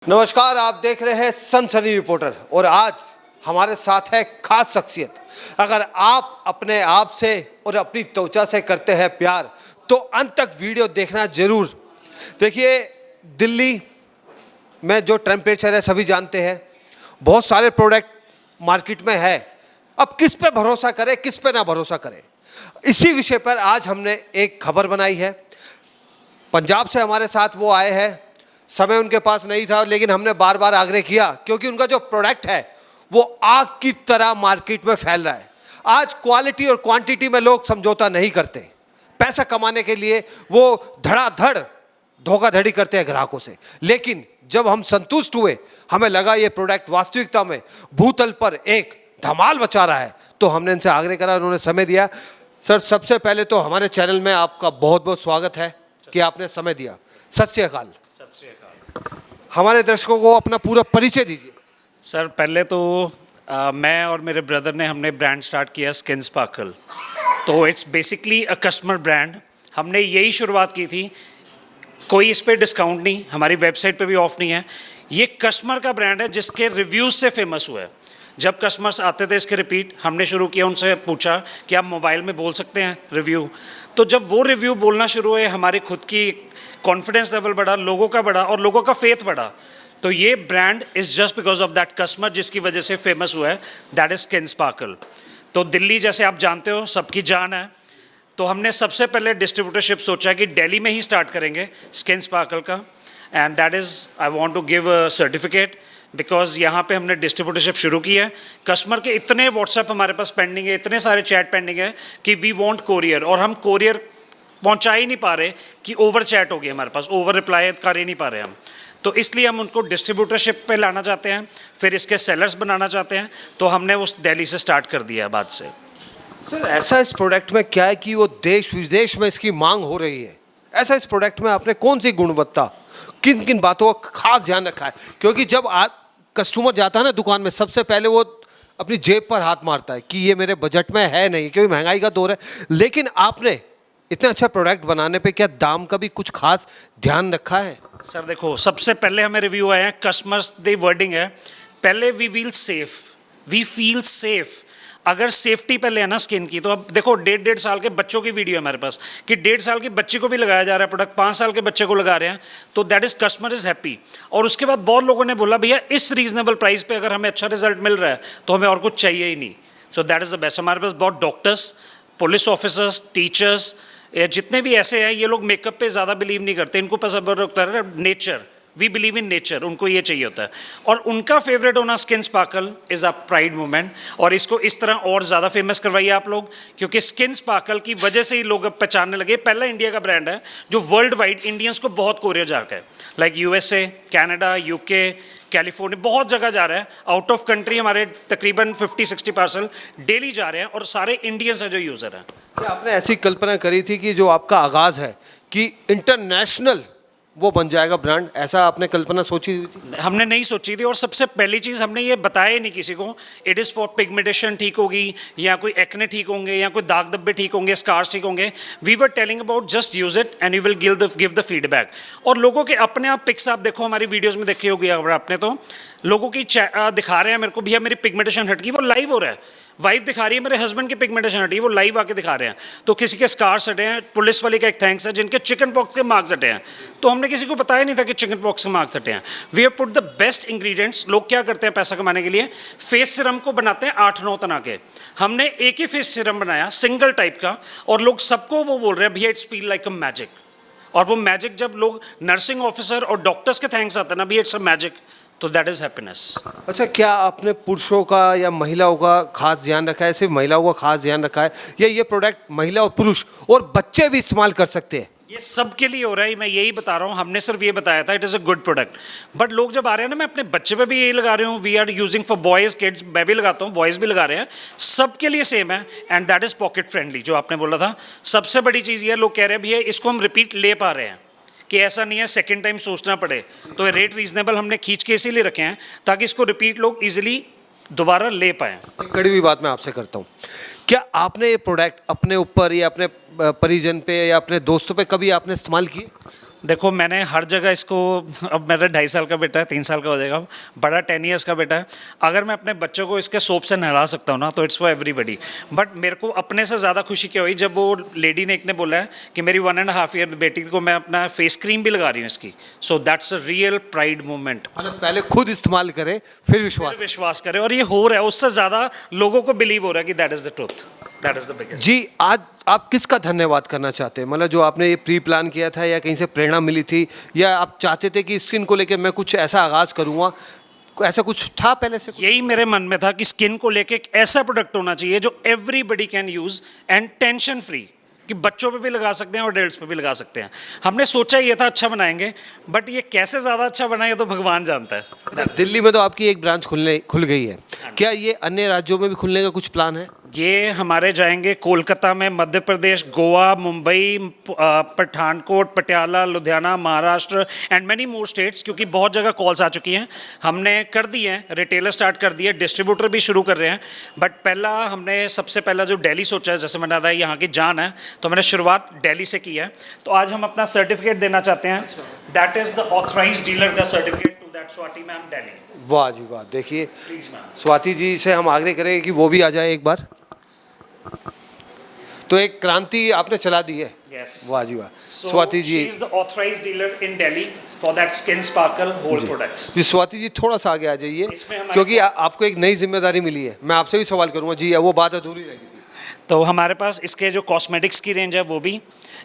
नमस्कार, आप देख रहे हैं सनसनी रिपोर्टर और आज हमारे साथ है खास शख्सियत। अगर आप अपने आप से और अपनी त्वचा से करते हैं प्यार तो अंत तक वीडियो देखना जरूर। देखिए, दिल्ली में जो टेम्परेचर है सभी जानते हैं, बहुत सारे प्रोडक्ट मार्केट में है। अब किस पे भरोसा करें, किस पे ना भरोसा करें, इसी विषय पर आज हमने एक खबर बनाई है। पंजाब से हमारे साथ वो आए हैं। समय उनके पास नहीं था, लेकिन हमने बार बार आग्रह किया क्योंकि उनका जो प्रोडक्ट है वो आग की तरह मार्केट में फैल रहा है। आज क्वालिटी और क्वांटिटी में लोग समझौता नहीं करते। पैसा कमाने के लिए वो धड़ाधड़ धोखाधड़ी करते हैं ग्राहकों से। लेकिन जब हम संतुष्ट हुए, हमें लगा ये प्रोडक्ट वास्तविकता में भूतल पर एक धमाल मचा रहा है, तो हमने इनसे आग्रह करा, उन्होंने समय दिया। सर, सबसे पहले तो हमारे चैनल में आपका बहुत बहुत स्वागत है कि आपने समय दिया। सत श्री अकाल। हमारे दर्शकों को अपना पूरा परिचय दीजिए। सर, पहले तो मैं और मेरे ब्रदर ने हमने ब्रांड स्टार्ट किया स्किन स्पार्कल। तो it's basically a customer brand. हमने यही शुरुआत की थी, कोई इस पे डिस्काउंट नहीं, हमारी वेबसाइट पे भी ऑफ नहीं है। ये कस्टमर का ब्रांड है जिसके रिव्यूज़ से फेमस हुआ है। जब कस्टमर्स आते थे इसके रिपीट, हमने शुरू किया, उनसे पूछा कि आप मोबाइल में बोल सकते हैं रिव्यू। तो जब वो रिव्यू बोलना शुरू हुए, हमारी खुद की कॉन्फिडेंस लेवल बढ़ा, लोगों का बढ़ा और लोगों का फेथ बढ़ा। तो ये brand is just because of that customer जिसकी वजह से फेमस हुआ है, दैट इज़ स्किन स्पार्कल। तो दिल्ली, जैसे आप जानते हो, सबकी जान है। तो हमने सबसे पहले डिस्ट्रीब्यूटरशिप सोचा कि दिल्ली में ही स्टार्ट करेंगे स्किन स्पार्कल का। And that is, I want to give a certificate because यहाँ पे हमने डिस्ट्रीब्यूटरशिप शुरू की है। कस्टमर के इतने व्हाट्सएप हमारे पास पेंडिंग है, इतने सारे चैट पेंडिंग है कि वी वांट कोरियर, और हम कोरियर पहुँचा ही नहीं पा रहे कि ओवर चैट हो गया हमारे पास, ओवर रिप्लाई कर ही नहीं पा रहे हम। तो इसलिए हम उनको डिस्ट्रीब्यूटरशिप पे लाना चाहते हैं, फिर इसके सेलर्स बनाना चाहते हैं। तो हमने उस दिल्ली से स्टार्ट कर दिया बाद से। सर, ऐसा इस प्रोडक्ट में क्या है कि वो देश विदेश में इसकी मांग हो रही है? ऐसा इस प्रोडक्ट में आपने कौन सी गुणवत्ता, किन किन बातों का खास ध्यान रखा है? क्योंकि जब कस्टमर जाता है ना दुकान में, सबसे पहले वो अपनी जेब पर हाथ मारता है कि ये मेरे बजट में है नहीं, क्योंकि महंगाई का दौर है। लेकिन आपने इतना अच्छा प्रोडक्ट बनाने पे क्या दाम का भी कुछ खास ध्यान रखा है? सर देखो, सबसे पहले हमें रिव्यू आए हैं, कस्टमर्स दी वर्डिंग है, पहले वी फील सेफ। अगर सेफ्टी पहले है ना स्किन की, तो अब देखो 1.5 साल के बच्चों की वीडियो है हमारे पास कि 1.5 साल के बच्चे को भी लगाया जा रहा है प्रोडक्ट, 5 साल के बच्चे को लगा रहे हैं। तो that is customer is happy. और उसके बाद बहुत लोगों ने बोला, भैया इस रीजनेबल प्राइस पे अगर हमें अच्छा रिजल्ट मिल रहा है तो हमें और कुछ चाहिए ही नहीं। So that is the best. हमारे पास बहुत डॉक्टर्स, पुलिस ऑफिसर्स, टीचर्स, जितने भी ऐसे हैं, ये लोग मेकअप पे ज़्यादा बिलीव नहीं करते, इनको पसंद होता है nature. We believe in nature, उनको ये चाहिए होता है। और उनका फेवरेट होना skin sparkle is a pride moment. और इसको इस तरह और ज़्यादा फेमस करवाइए आप लोग, क्योंकि स्किन स्पार्कल की वजह से ही लोग अब पहचानने लगे। पहला इंडिया का ब्रांड है जो वर्ल्ड वाइड इंडियंस को बहुत कोरियर जाकर है, like USA, Canada, UK, California, बहुत जगह जा रहा है। आउट ऑफ कंट्री हमारे तकरीबन 50-60 पार्सल डेली जा रहे हैं, और सारे इंडियंस हैं जो यूज़र हैं। क्या आपने ऐसी कल्पना करी थी कि जो आपका आगाज़ है कि इंटरनेशनल वो बन जाएगा ब्रांड? ऐसा आपने कल्पना सोची हुई थी? हमने नहीं सोची थी। और सबसे पहली चीज़ हमने ये बताया नहीं किसी को, इट इज़ फॉर पिगमेंटेशन ठीक होगी, या कोई एक्ने ठीक होंगे, या कोई दाग धब्बे ठीक होंगे, स्कार्स ठीक होंगे। We were telling about just use it and you will give the feedback. और लोगों के अपने आप पिक्स आप देखो, हमारी वीडियोज़ में देखी होगी अगर आपने, तो लोगों की दिखा रहे हैं मेरे को, भैया मेरी पिगमेंटेशन हट गई, वो लाइव हो रहा है। वाइफ दिखा रही है मेरे हस्बैंड की पिगमेंटेशन हटी है, वो लाइव आके दिखा रहे हैं। तो किसी के स्कार्स हटे हैं, पुलिस वाले का एक थैंक्स है, जिनके चिकन पॉक्स के मार्क्स हटे हैं। तो हमने किसी को बताया नहीं था कि चिकन पॉक्स के मार्क्स हटे हैं। We have put the best ingredients. लोग क्या करते हैं पैसा कमाने के लिए, फेस सिरम को बनाते हैं 8-9 तरह के। हमने एक ही फेस सिरम बनाया सिंगल टाइप का, और लोग सबको वो बोल रहे हैं, भैया it's feel like a magic. और वो मैजिक जब लोग नर्सिंग ऑफिसर और डॉक्टर्स के थैंक्स आते हैं ना, भैया इट्स अ मैजिक, तो दैट इज़ हैप्पीनेस। अच्छा, क्या आपने पुरुषों का या महिलाओं का खास ध्यान रखा है? सिर्फ महिलाओं का खास ध्यान रखा है, या ये प्रोडक्ट महिला और पुरुष और बच्चे भी इस्तेमाल कर सकते हैं? ये सबके लिए हो रहा है, मैं यही बता रहा हूँ। हमने सिर्फ ये बताया था it is a good product, but लोग जब आ रहे हैं ना, मैं अपने बच्चे पे भी यही लगा रही हूँ। We are using for boys, kids, मैं भी लगाता हूँ, बॉयज़ भी लगा रहे हैं, सबके लिए सेम है। And that is pocket friendly, जो आपने बोला था। सबसे बड़ी चीज़ ये, लोग कह रहे हैं भैया इसको हम रिपीट ले पा रहे हैं, कि ऐसा नहीं है सेकंड टाइम सोचना पड़े। तो रेट रीजनेबल हमने खींच के इसीलिए रखे हैं ताकि इसको रिपीट लोग इजीली दोबारा ले पाएँ। कड़ी हुई बात मैं आपसे करता हूँ, क्या आपने ये प्रोडक्ट अपने ऊपर या अपने परिजन पे या अपने दोस्तों पे कभी आपने इस्तेमाल किए? देखो मैंने हर जगह इसको, अब मेरा 2.5 साल का बेटा है, 3 साल का हो जाएगा, बड़ा 10 ईयर्स का बेटा है। अगर मैं अपने बच्चों को इसके सोप से नहला सकता हूँ ना तो इट्स फॉर एवरीबडी। बट मेरे को अपने से ज़्यादा खुशी क्या हुई जब वो लेडी ने एक ने बोला है कि मेरी 1.5 ईयर बेटी को मैं अपना फेस क्रीम भी लगा रही हूँ इसकी। So that's a real pride moment. मतलब पहले खुद इस्तेमाल करें फिर विश्वास। विश्वास करें, और ये हो रहा है, उससे ज़्यादा लोगों को बिलीव हो रहा है कि that is the truth, that is the biggest. जी, आज आप किसका धन्यवाद करना चाहते हैं? मतलब जो आपने ये प्री प्लान किया था, या कहीं से प्रेरणा मिली थी, या आप चाहते थे कि स्किन को लेकर मैं कुछ ऐसा आगाज़ करूँगा, ऐसा कुछ था पहले से? यही मेरे मन में था कि स्किन को लेके एक ऐसा प्रोडक्ट होना चाहिए जो everybody can use and tension free, कि बच्चों पे भी लगा सकते हैं और एडल्ट्स पे भी लगा सकते हैं। हमने सोचा ये था अच्छा बनाएंगे, बट ये कैसे ज़्यादा अच्छा बनाएंगे तो भगवान जानता है। दिल्ली में तो आपकी एक ब्रांच खुल गई है, क्या ये अन्य राज्यों में भी खुलने का कुछ प्लान है? ये हमारे जाएंगे कोलकाता में, Madhya Pradesh, Goa, Mumbai, Pathankot, Patiala, Ludhiana, Maharashtra and many more states, क्योंकि बहुत जगह कॉल्स आ चुकी हैं। हमने कर दी हैं, रिटेलर स्टार्ट कर दिए, डिस्ट्रीब्यूटर भी शुरू कर रहे हैं। बट पहला हमने सबसे पहला जो दिल्ली सोचा है, जैसे मैंने बताया यहाँ की जान है, तो मैंने शुरुआत दिल्ली से की है। तो आज हम अपना सर्टिफिकेट देना चाहते हैं, that is the authorised dealer का certificate to that Swati ma'am Delhi. वाह जी वाह। देखिए प्लीज मैम। स्वाति जी से हम आग्रह करेंगे कि वो भी आ जाए एक बार। तो एक क्रांति आपने चला दी है। Yes. वाह जी वाह। So Swati ji, she is the authorized dealer in Delhi for that Skin Sparkle whole products. जी स्वाति जी थोड़ा सा आगे आ जाइए, इसमें हमारे क्योंकि आपको एक नई जिम्मेदारी मिली है। मैं आपसे भी सवाल करूंगा जी, वो बात अधूरी रह गई थी। तो हमारे पास इसके जो कॉस्मेटिक्स की रेंज है वो भी,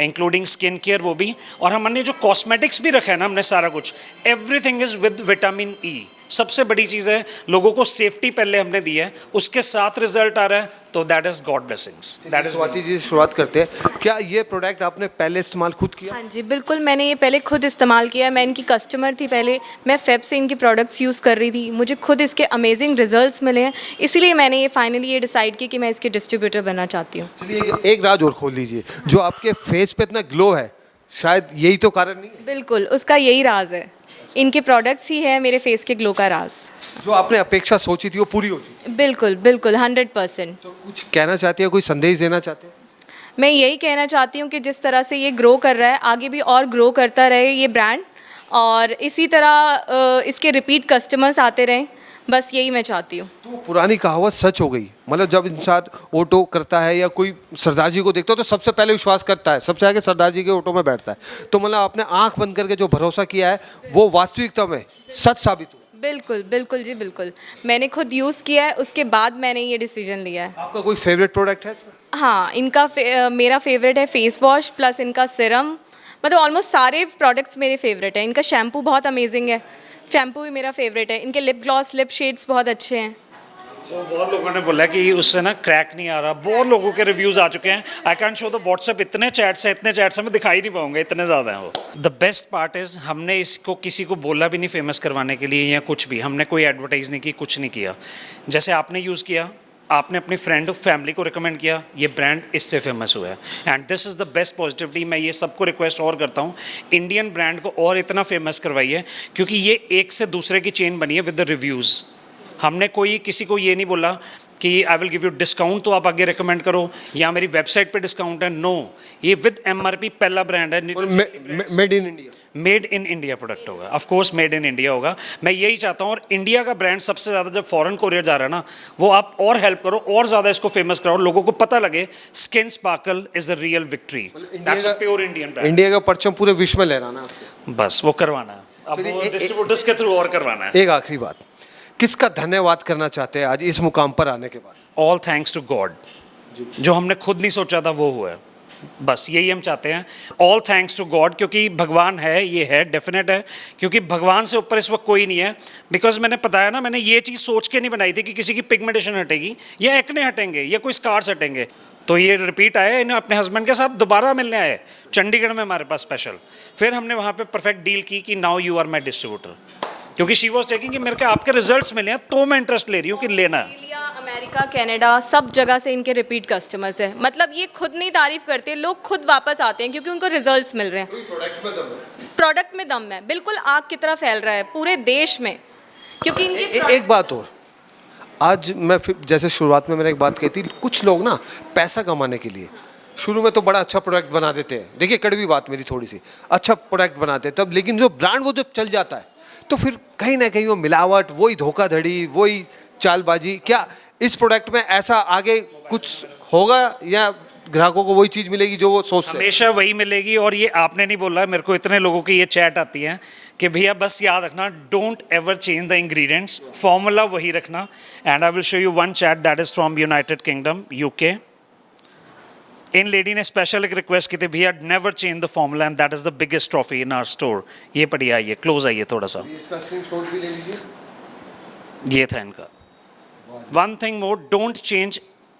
इंक्लूडिंग स्किन केयर वो भी, और हमने जो कॉस्मेटिक्स भी रखा है ना, हमने सारा कुछ, everything is with vitamin E. सबसे बड़ी चीज़ है, लोगों को सेफ्टी पहले हमने दी है, उसके साथ रिजल्ट आ रहा है, तो that is God blessings. That is Swati ji शुरुआत करते हैं। क्या ये प्रोडक्ट आपने पहले इस्तेमाल खुद किया? हाँ जी बिल्कुल, मैंने ये पहले खुद इस्तेमाल किया है। मैं इनकी कस्टमर थी पहले, मैं फेब से इनके प्रोडक्ट्स यूज़ कर रही थी, मुझे खुद इसके अमेजिंग रिजल्ट्स मिले हैं, इसीलिए मैंने ये फाइनली ये डिसाइड किया कि मैं इसके डिस्ट्रीब्यूटर बनना चाहती हूँ। चलिए एक राज और खोल लीजिए, जो आपके फेस पे इतना ग्लो है, शायद यही तो कारण नहीं है? बिल्कुल, उसका यही राज है, इनके प्रोडक्ट्स ही है मेरे फेस के ग्लो का राज। जो आपने अपेक्षा सोची थी वो पूरी हो चुकी? बिल्कुल बिल्कुल 100%। तो कुछ कहना चाहती है, कोई संदेश देना चाहते हैं? मैं यही कहना चाहती हूँ कि जिस तरह से ये ग्रो कर रहा है, आगे भी और ग्रो करता रहे ये ब्रांड, और इसी तरह इसके रिपीट कस्टमर्स आते रहें, बस यही मैं चाहती हूँ। तो पुरानी कहावत सच हो गई। मतलब जब इंसान ऑटो करता है या कोई सरदार जी को देखता है तो सबसे पहले विश्वास करता है, सबसे आगे सरदार जी के ऑटो में बैठता है। तो मतलब आपने आंख बंद करके जो भरोसा किया है वो वास्तविकता में सच साबित हुआ। बिल्कुल बिल्कुल जी बिल्कुल, मैंने खुद यूज़ किया है, उसके बाद मैंने ये डिसीजन लिया है। आपका कोई फेवरेट प्रोडक्ट है इसमें? हाँ, इनका मेरा फेवरेट है फेस वॉश प्लस इनका सिरम। मतलब ऑलमोस्ट सारे प्रोडक्ट्स मेरे फेवरेट हैं। इनका शैम्पू बहुत अमेजिंग है, शैम्पू भी मेरा फेवरेट है। इनके लिप ग्लॉस, लिप शेड्स बहुत अच्छे हैं। तो बहुत लोगों ने बोला कि उससे ना क्रैक नहीं आ रहा, बहुत लोगों के रिव्यूज़ आ चुके हैं। I can show the WhatsApp, इतने चैट्स हैं मैं दिखाई नहीं पाऊंगा, इतने ज़्यादा हैं वो। द बेस्ट पार्ट इज़ हमने इसको किसी को बोला भी नहीं फेमस करवाने के लिए या कुछ भी, हमने कोई एडवर्टाइज नहीं की, कुछ नहीं किया। जैसे आपने यूज़ किया, आपने अपनी फ्रेंड फैमिली को रिकमेंड किया, ये ब्रांड इससे फेमस हुआ है। And this is the best positivity. मैं ये सबको रिक्वेस्ट और करता हूँ, इंडियन ब्रांड को और इतना फेमस करवाइए, क्योंकि ये एक से दूसरे की चेन बनी है विद द रिव्यूज़। हमने कोई किसी को ये नहीं बोला कि I will give you discount तो आप आगे रिकमेंड करो, या मेरी वेबसाइट पे डिस्काउंट है। नो, ये विद MRP पहला ब्रांड है। Made in India, made in India product होगा, of course made in India होगा। मैं यही चाहता हूँ, और इंडिया का ब्रांड सबसे ज़्यादा जब फॉरेन कोरियर जा रहा है ना, वो आप और हेल्प करो, और ज़्यादा इसको फेमस कराओ, लोगों को पता लगे skin sparkle is the real victory, that's a pure Indian brand. India का परचम पूरे विश्व में लहराना है। बस वो करवाना है, अब वो डिस्ट्रीब्यूटर्स के थ्रू और करवाना है। एक आखिरी बात, किसका धन्यवाद करना चाहते हैं आज इस मुकाम पर आने के बाद? ऑल थैंक्स टू गॉड, जो हमने खुद नहीं सोचा था वो हुआ है, बस यही हम चाहते हैं। ऑल थैंक्स टू गॉड, क्योंकि भगवान है, ये है डेफिनेट है, क्योंकि भगवान से ऊपर इस वक्त कोई नहीं है। बिकॉज मैंने बताया ना, मैंने ये चीज़ सोच के नहीं बनाई थी कि किसी की पिगमेंटेशन हटेगी या एक्ने हटेंगे या कोई स्कार्स हटेंगे। तो ये रिपीट आए, इन्हें अपने हस्बैंड के साथ दोबारा मिलने आए चंडीगढ़ में हमारे पास स्पेशल। फिर हमने वहाँ पे परफेक्ट डील की कि now you are my distributor, क्योंकि शी वॉज टेकिंग कि मेरे को आपके रिजल्ट्स मिले हैं तो मैं इंटरेस्ट ले रही हूँ कि लेना है। ऑस्ट्रेलिया, अमेरिका, कनाडा, सब जगह से इनके रिपीट कस्टमर्स हैं। मतलब ये खुद नहीं तारीफ करते, लोग खुद वापस आते हैं क्योंकि उनको रिजल्ट्स मिल रहे हैं। प्रोडक्ट में दम है, बिल्कुल आग की तरह फैल रहा है पूरे देश में, क्योंकि इनके एक बात और, आज मैं फिर जैसे शुरुआत में मैंने एक बात कही थी, कुछ लोग ना पैसा कमाने के लिए शुरू में तो बड़ा अच्छा प्रोडक्ट बना देते हैं, देखिए कड़वी बात मेरी थोड़ी सी, अच्छा प्रोडक्ट बनाते हैं तब, लेकिन जो ब्रांड वो जब चल जाता है तो फिर कहीं ना कहीं वो मिलावट, वही धोखाधड़ी, वही चालबाजी, क्या इस प्रोडक्ट में ऐसा आगे कुछ होगा या ग्राहकों को वही चीज़ मिलेगी जो वो सोचते हैं? हमेशा वही मिलेगी। और ये आपने नहीं बोला, मेरे को इतने लोगों की ये चैट आती है कि भैया बस याद रखना, don't ever change the ingredients, formula वही रखना। And I will show you one chat that is from United Kingdom, UK. इन लेडी ने स्पेशल एक रिक्वेस्ट की थी, भैया never change the formula and that is the biggest trophy in our store. ये पढ़िए, आइए क्लोज आइए थोड़ा सा, इसका स्क्रीनशॉट भी ले लीजिए। ये था इनका। One thing more, don't change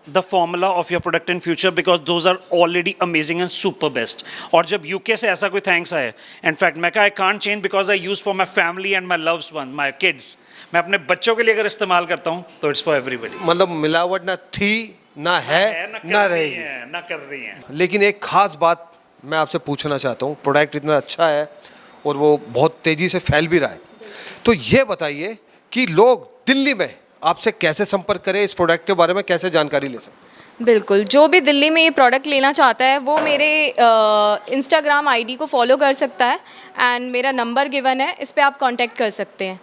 the formula of your product in future because those are already amazing and super best. और जब UK से ऐसा कोई thanks आया, in fact मैं कहा I can't change because I use for my family and my loved ones, my kids. मैं अपने बच्चों के लिए अगर इस्तेमाल करता हूँ तो it's for everybody. मतलब मिलावट ना थी, ना है, ना रहेगी। ना कर रही हैं। लेकिन एक खास बात मैं आपसे पूछना चाहता हूँ, प्रोडक्ट इतना अच्छा है और वो बहुत तेज़ी से फैल भी रहा है, तो ये बताइए कि लोग दिल्ली में आपसे कैसे संपर्क करें, इस प्रोडक्ट के बारे में कैसे जानकारी ले सकते हैं? बिल्कुल, जो भी दिल्ली में ये प्रोडक्ट लेना चाहता है वो मेरे इंस्टाग्राम आईडी को फॉलो कर सकता है एंड मेरा नंबर गिवन है, इस पे आप कांटेक्ट कर सकते हैं।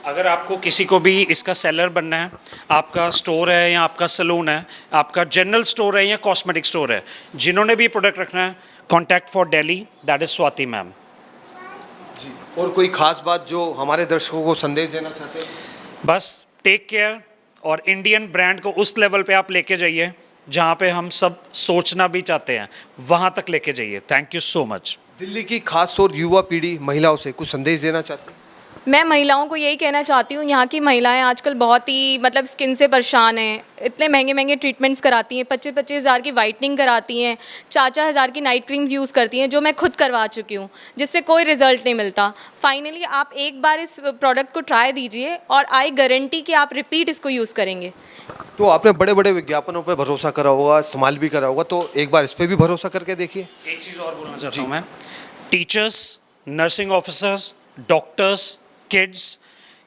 अगर आपको किसी को भी इसका सेलर बनना है, आपका स्टोर है या आपका सलून है, आपका जनरल स्टोर है या कॉस्मेटिक स्टोर है, जिन्होंने भी प्रोडक्ट रखना है, contact for Delhi, that is Swati ma'am. जी, और कोई खास बात जो हमारे दर्शकों को संदेश देना चाहते हैं? बस टेक केयर और इंडियन ब्रांड को उस लेवल पे आप लेके जाइए जहाँ पे हम सब सोचना भी चाहते हैं, वहाँ तक लेके जाइए। Thank you so much. Delhi की खास तौर युवा पीढ़ी महिलाओं से कुछ संदेश देना चाहते हैं? मैं महिलाओं को यही कहना चाहती हूँ, यहाँ की महिलाएं आजकल बहुत ही मतलब स्किन से परेशान हैं, इतने महंगे महंगे ट्रीटमेंट्स कराती हैं, 25-25 हज़ार की वाइटनिंग कराती हैं, 4-4 हज़ार की नाइट क्रीम्स यूज़ करती हैं, जो मैं खुद करवा चुकी हूँ, जिससे कोई रिजल्ट नहीं मिलता। फाइनली आप एक बार इस प्रोडक्ट को ट्राई दीजिए और आई गारंटी कि आप रिपीट इसको यूज़ करेंगे। तो आपने बड़े बड़े विज्ञापनों पर भरोसा करा होगा, इस्तेमाल भी करा होगा, तो एक बार इस पर भी भरोसा करके देखिए। एक चीज़ और बोलना चाहता हूँ मैं, teachers, nursing officers, doctors, kids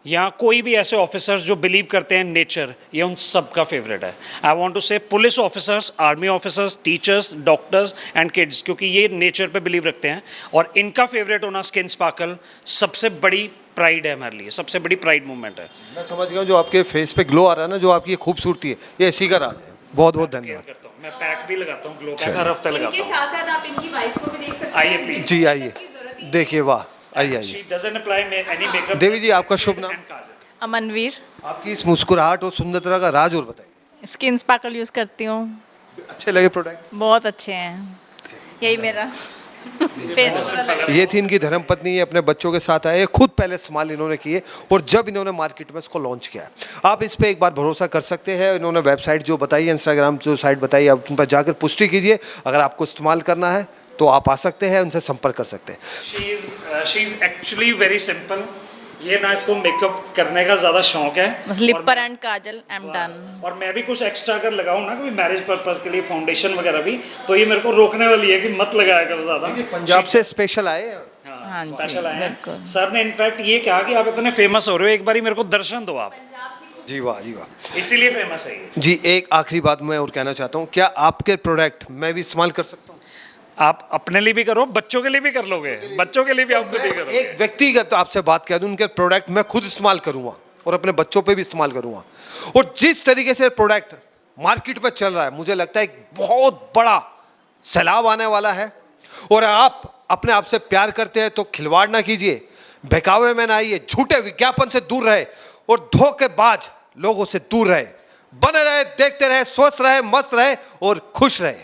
या कोई भी ऐसे ऑफिसर्स जो बिलीव करते हैं नेचर, ये उन सब का फेवरेट है। आई वांट टू से police officers, army officers, teachers, doctors and kids, क्योंकि ये नेचर पे बिलीव रखते हैं और इनका फेवरेट होना स्किन स्पार्कल सबसे बड़ी प्राइड है हमारे लिए, सबसे बड़ी प्राइड मूवमेंट है। मैं समझ गया, जो आपके फेस पे ग्लो आ रहा है ना, जो आपकी खूबसूरती है, ये इसी का राज है। बहुत बहुत धन्यवाद। करता हूँ मैं, पैक भी लगाता हूँ, ग्लो पैक हर हफ्ते लगाता इनके हूँ। साथ साथ आप इनकी वाइफ को भी देख सकते आइए हैं। प्लीज। जी आइए, देखिए, वाह, आइए आइए। She doesn't apply any makeup. देवी जी, आपका शुभ नाम? अमनवीर। आपकी इस मुस्कुराहट और सुंदरता का राज और बताइए। स्किन स्पार्कल यूज़ करती हूँ, अच्छे लगे प्रोडक्ट? बहुत अच्छे हैं, यही मेरा फेस। ये थी इनकी धर्मपत्नी, ये अपने बच्चों के साथ आए, खुद पहले इस्तेमाल इन्होंने किए और जब इन्होंने मार्केट में इसको लॉन्च किया। आप इस पे एक बार भरोसा कर सकते हैं। इन्होंने वेबसाइट जो बताई, इंस्टाग्राम जो साइट बताई, आप उन पर जाकर पुष्टि कीजिए। अगर आपको इस्तेमाल करना है तो आप आ सकते हैं, उनसे संपर्क कर सकते हैं। She is actually very simple. ये ना इसको मेकअप करने का ज़्यादा शौक है। बस लिपर and kajal, I am done. और मैं भी कुछ एक्स्ट्रा अगर लगाऊं ना कोई मैरिज पर्पस के लिए, फाउंडेशन वगैरह भी, तो ये मेरे को रोकने वाली है कि मत लगाया करो ज़्यादा। पंजाब से स्पेशल आए हैं। हाँ जी, स्पेशल आए हैं। बिल्कुल। सर ने इनफैक्ट ये कहा कि आप इतने फेमस हो रहे हो, एक बारी मेरे को दर्शन दो आप, जी वाह, जी वाह। इसीलिए फेमस है ये। जी, एक आखिरी बात मैं और कहना चाहता हूँ, क्या आपके प्रोडक्ट मैं भी इस्तेमाल कर सकता हूँ? आप अपने लिए भी करो, बच्चों के लिए भी कर लोगे, बच्चों के लिए भी आप खुद ही करो। एक व्यक्तिगत आपसे बात कह दूं, उनके प्रोडक्ट मैं खुद इस्तेमाल करूंगा और अपने बच्चों पे भी इस्तेमाल करूंगा। और जिस तरीके से प्रोडक्ट मार्केट में चल रहा है, मुझे लगता है एक बहुत बड़ा सैलाब आने वाला है। और आप अपने आप से प्यार करते हैं तो खिलवाड़ ना कीजिए, बहकावे में ना आइए, झूठे विज्ञापन से दूर रहे और धोखेबाज लोगों से दूर रहे। बने रहे, देखते रहे, स्वस्थ रहे, मस्त रहे और खुश रहे।